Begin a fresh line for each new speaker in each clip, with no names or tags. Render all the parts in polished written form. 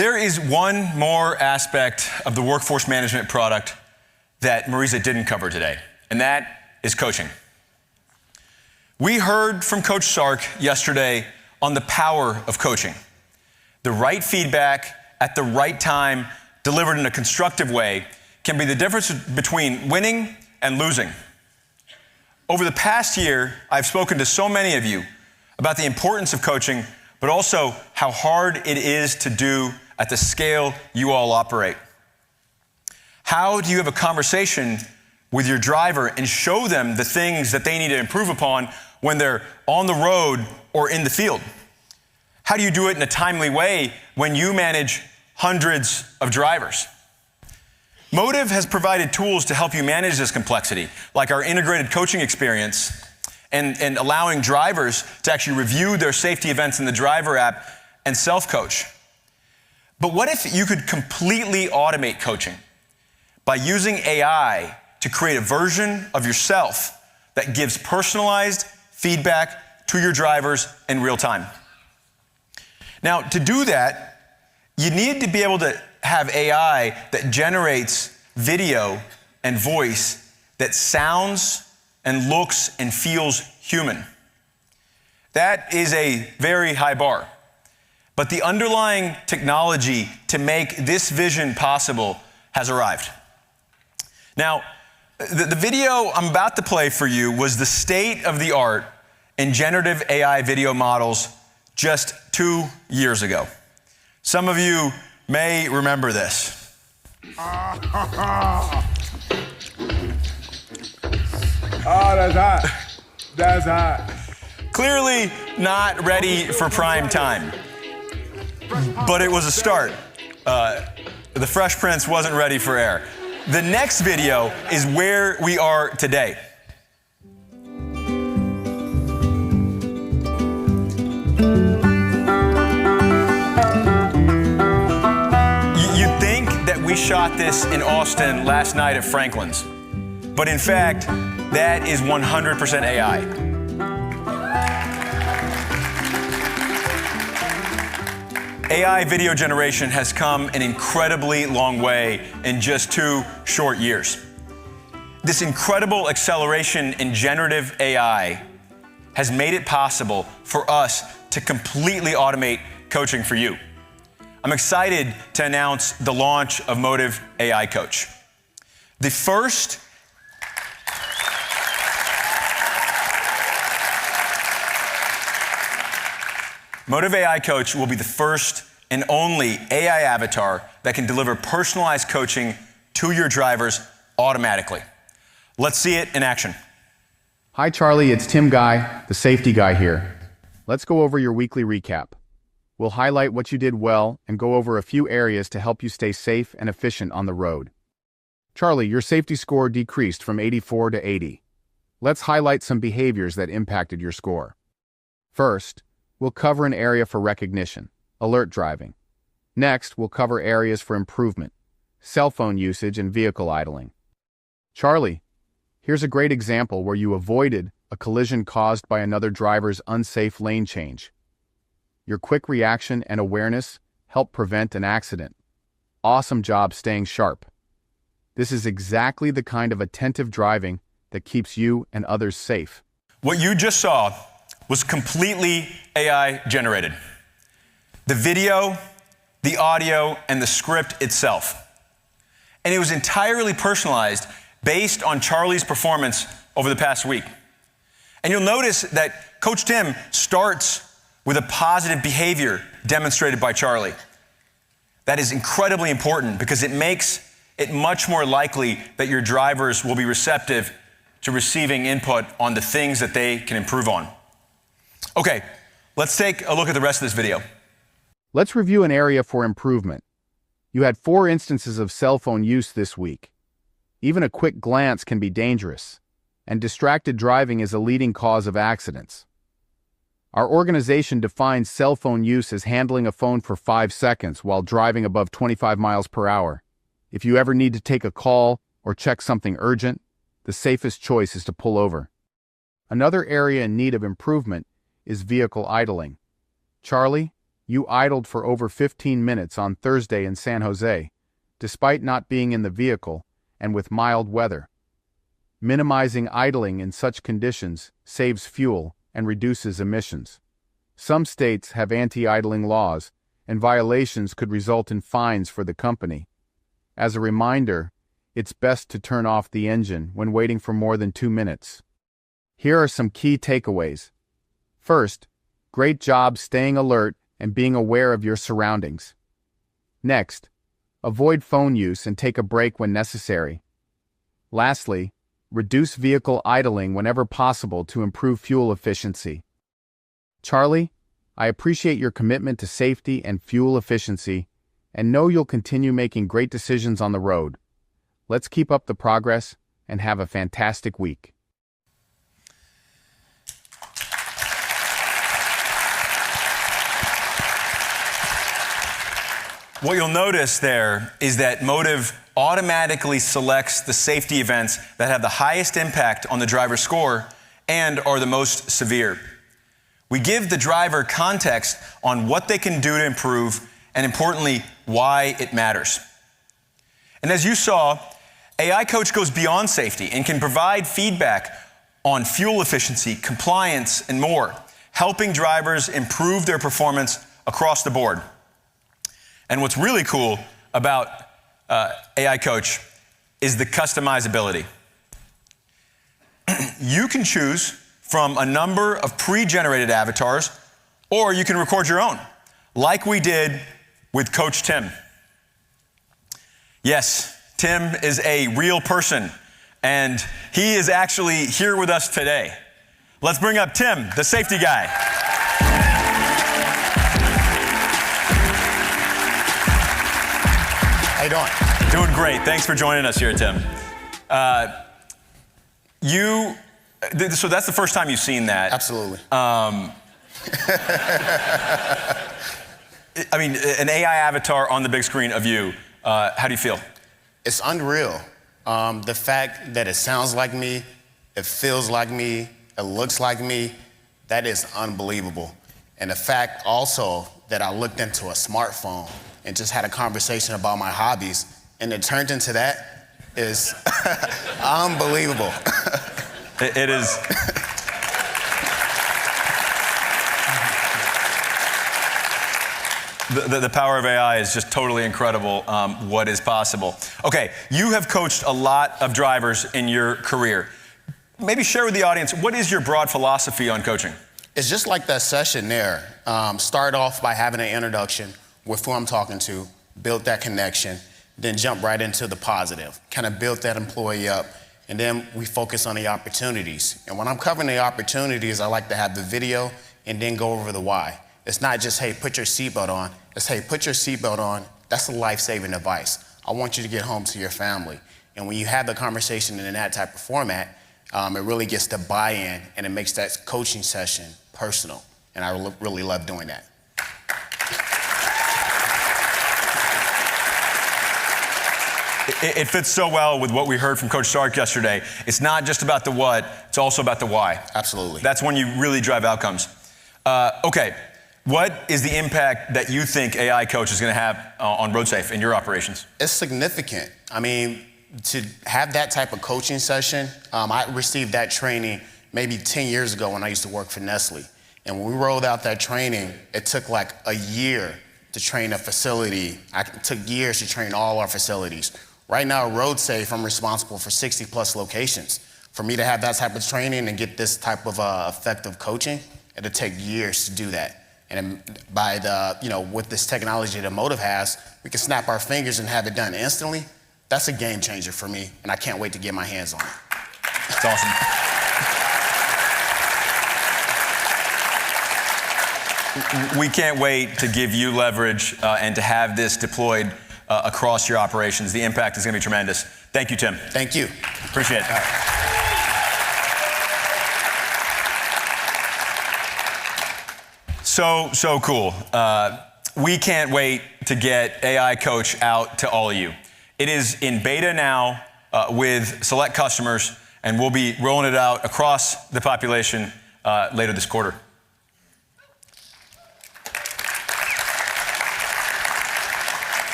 There is one more aspect of the workforce management product that Marisa didn't cover today, and that is coaching. We heard from Coach Sark yesterday on the power of coaching. The right feedback at the right time, delivered in a constructive way, can be the difference between winning and losing. Over the past year, I've spoken to so many of you about the importance of coaching, but also how hard it is to do at the scale you all operate. How do you have a conversation with your driver and show them the things that they need to improve upon when they're on the road or in the field? How do you do it in a timely way when you manage hundreds of drivers? Motive has provided tools to help you manage this complexity, like our integrated coaching experience and allowing drivers to actually review their safety events in the driver app and self-coach. But what if you could completely automate coaching by using AI to create a version of yourself that gives personalized feedback to your drivers in real time? Now, to do that, you need to be able to have AI that generates video and voice that sounds and looks and feels human. That is a very high bar. But the underlying technology to make this vision possible has arrived. Now, the video I'm about to play for you was the state of the art in generative AI video models just 2 years ago. Some of you may remember this.
Oh, that's hot. That's hot.
Clearly not ready for prime time, but it was a start. The Fresh Prince wasn't ready for air. The next video is where we are today. You'd think that we shot this in Austin last night at Franklin's, but in fact, that is 100% AI. AI video generation has come an incredibly long way in just 2 short years. This incredible acceleration in generative AI has made it possible for us to completely automate coaching for you. I'm excited to announce the launch of Motive AI Coach. The first Motive AI Coach will be the first and only AI avatar that can deliver personalized coaching to your drivers automatically. Let's see it in action.
Hi Charlie, it's Tim Guy, the safety guy here. Let's go over your weekly recap. We'll highlight what you did well and go over a few areas to help you stay safe and efficient on the road. Charlie, your safety score decreased from 84 to 80. Let's highlight some behaviors that impacted your score. First, we'll cover an area for recognition, alert driving. Next, we'll cover areas for improvement, cell phone usage and vehicle idling. Charlie, here's a great example where you avoided a collision caused by another driver's unsafe lane change. Your quick reaction and awareness helped prevent an accident. Awesome job staying sharp. This is exactly the kind of attentive driving that keeps you and others safe.
What you just saw was completely AI generated. The video, the audio, and the script itself. And it was entirely personalized based on Charlie's performance over the past week. And you'll notice that Coach Tim starts with a positive behavior demonstrated by Charlie. That is incredibly important because it makes it much more likely that your drivers will be receptive to receiving input on the things that they can improve on. Okay, let's take a look at the rest of this video.
Let's review an area for improvement. You had 4 instances of cell phone use this week. Even a quick glance can be dangerous, and distracted driving is a leading cause of accidents. Our organization defines cell phone use as handling a phone for 5 seconds while driving above 25 miles per hour. If you ever need to take a call or check something urgent, the safest choice is to pull over. Another area in need of improvement is vehicle idling. Charlie, You idled for over 15 minutes on Thursday in San Jose, despite not being in the vehicle and with mild weather. Minimizing idling in such conditions saves fuel and reduces emissions. Some states have anti-idling laws, and violations could result in fines for the company. As a reminder, it's best to turn off the engine when waiting for more than 2 minutes. Here are some key takeaways. First, great job staying alert and being aware of your surroundings. Next, avoid phone use and take a break when necessary. Lastly, reduce vehicle idling whenever possible to improve fuel efficiency. Charlie, I appreciate your commitment to safety and fuel efficiency, and know you'll continue making great decisions on the road. Let's keep up the progress and have a fantastic week.
What you'll notice there is that Motive automatically selects the safety events that have the highest impact on the driver's score and are the most severe. We give the driver context on what they can do to improve and, importantly, why it matters. And as you saw, AI Coach goes beyond safety and can provide feedback on fuel efficiency, compliance, and more, helping drivers improve their performance across the board. And what's really cool about AI Coach is the customizability. You can choose from a number of pre-generated avatars, or you can record your own, like we did with Coach Tim. Yes, Tim is a real person, and he is actually here with us today. Let's bring up Tim, the safety guy.
How you doing?
Doing great. Thanks for joining us here, Tim. So that's the first time you've seen that.
Absolutely.
I mean, an AI avatar on the big screen of you. How do you feel?
It's unreal. The fact that it sounds like me, it feels like me, it looks like me, that is unbelievable. And the fact also that I looked into a smartphone and just had a conversation about my hobbies, and it turned into that is unbelievable.
It is. The power of AI is just totally incredible, what is possible. Okay, you have coached a lot of drivers in your career. Maybe share with the audience, what is your broad philosophy on coaching?
It's just like that session there. Start off by having an introduction with who I'm talking to, build that connection, then jump right into the positive, kind of build that employee up, and then we focus on the opportunities. And when I'm covering the opportunities, I like to have the video and then go over the why. It's not just, hey, put your seatbelt on. It's, hey, put your seatbelt on. That's a life-saving device. I want you to get home to your family. And when you have the conversation in that type of format, it really gets the buy-in, and it makes that coaching session personal. And I really love doing that.
It fits so well with what we heard from Coach Sark yesterday. It's not just about the what, it's also about the why.
Absolutely.
That's when you really drive outcomes. Okay, what is the impact that you think AI Coach is going to have on RoadSafe in your operations?
It's significant. I mean, to have that type of coaching session, I received that training maybe 10 years ago when I used to work for Nestle. And when we rolled out that training, it took like a year to train a facility. It took years to train all our facilities. Right now, RoadSafe, I'm responsible for 60 plus locations. For me to have that type of training and get this type of effective coaching, it'll take years to do that. And by with this technology that Motive has, we can snap our fingers and have it done instantly. That's a game changer for me, and I can't wait to get my hands on it.
It's awesome. We can't wait to give you leverage and to have this deployed across your operations. The impact is going to be tremendous. Thank you, Tim.
Thank you.
Appreciate it. So cool. We can't wait to get AI Coach out to all of you. It is in beta now with select customers, and we'll be rolling it out across the population later this quarter.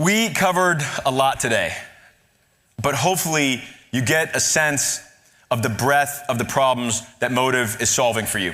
We covered a lot today, but hopefully you get a sense of the breadth of the problems that Motive is solving for you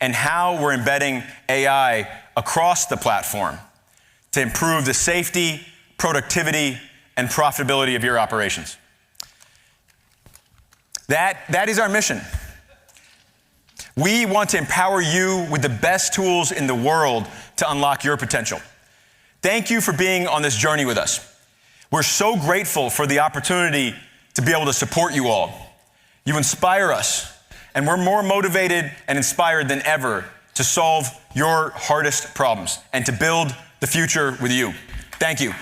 and how we're embedding AI across the platform to improve the safety, productivity, and profitability of your operations. That is our mission. We want to empower you with the best tools in the world to unlock your potential. Thank you for being on this journey with us. We're so grateful for the opportunity to be able to support you all. You inspire us, and we're more motivated and inspired than ever to solve your hardest problems and to build the future with you. Thank you.